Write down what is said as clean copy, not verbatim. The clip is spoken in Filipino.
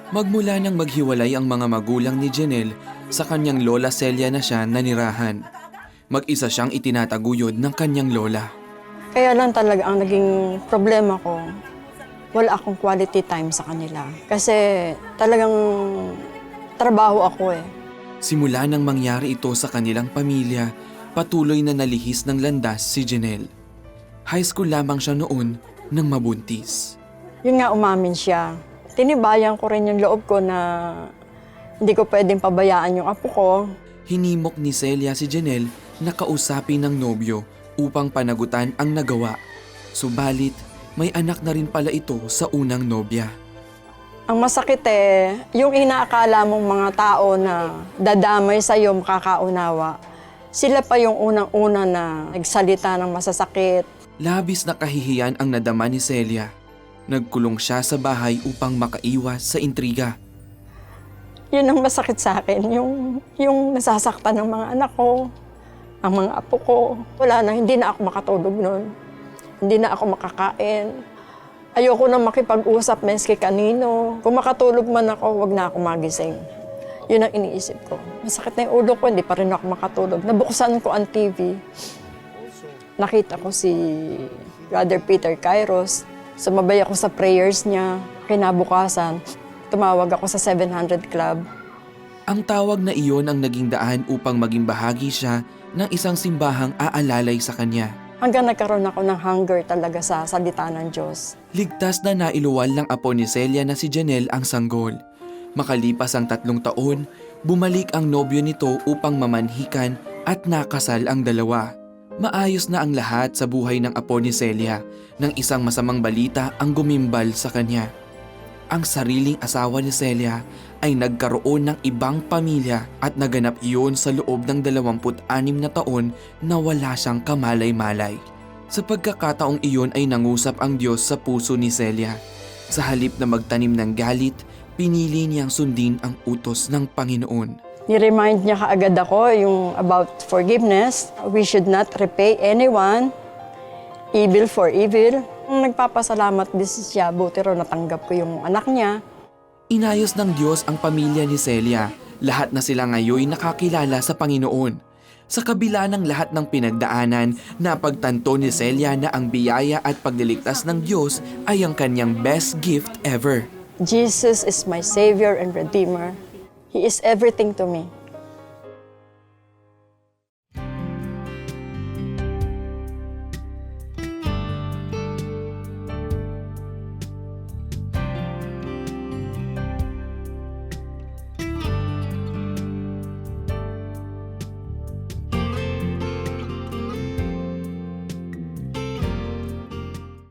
Magmula nang maghiwalay ang mga magulang ni Janelle, sa kanyang lola Celia na siya nanirahan. Mag-isa siyang itinataguyod ng kanyang lola. Kaya lang talaga ang naging problema ko, wala akong quality time sa kanila. Kasi talagang trabaho ako eh. Simula nang mangyari ito sa kanilang pamilya, patuloy na nalihis ng landas si Janelle. High school lamang siya noon nang mabuntis. Yun nga, umamin siya. Tinibayan ko rin yung loob ko na hindi ko pwedeng pabayaan yung apo ko. Hinimok ni Celia si Janelle na kausapin ng nobyo upang panagutan ang nagawa. Subalit, may anak na rin pala ito sa unang nobya. Ang masakit yung inaakala mong mga tao na dadamay sa'yo, makakaunawa. Sila pa yung unang-una na nagsalita ng masasakit. Labis na kahihiyan ang nadama ni Celia. Nagkulong siya sa bahay upang makaiwas sa intriga. Yun ang masakit sa akin, yung nasasaktan ng mga anak ko, ang mga apo ko. Wala na, hindi na ako makatulog noon. Hindi na ako makakain. Ayoko na makipag-usap meski kanino. Kung makatulog man ako, wag na ako magising. Yun ang iniisip ko. Masakit na yung ulo ko, hindi pa rin ako makatulog. Nabuksan ko ang TV. Nakita ko si Brother Peter Kairos. Sumabay ako sa prayers niya. Kinabukasan, tumawag ako sa 700 Club. Ang tawag na iyon ang naging daan upang maging bahagi siya ng isang simbahang aalalay sa kanya. Hanggang nagkaroon ako ng hunger talaga sa salita ng Diyos. Ligtas na nailuwal ng apo ni Celia na si Janelle ang sanggol. Makalipas ang 3 taon, bumalik ang nobyo nito upang mamanhikan at nakasal ang dalawa. Maayos na ang lahat sa buhay ng apo ni Celia nang isang masamang balita ang gumimbal sa kanya. Ang sariling asawa ni Celia ay nagkaroon ng ibang pamilya at naganap iyon sa loob ng 26 na taon na wala siyang kamalay-malay. Sa pagkakataong iyon ay nangusap ang Diyos sa puso ni Celia. Sa halip na magtanim ng galit, pinili niyang sundin ang utos ng Panginoon. Ni-remind niya kaagad ako yung about forgiveness. We should not repay anyone evil for evil. Nagpapasalamat din siya, buti raw natanggap ko yung anak niya. Inayos ng Diyos ang pamilya ni Celia. Lahat na sila ngayon nakakilala sa Panginoon. Sa kabila ng lahat ng pinagdaanan, napagtanto ni Celia na ang biyaya at pagliligtas ng Diyos ay ang kanyang best gift ever. Jesus is my Savior and Redeemer. He is everything to me.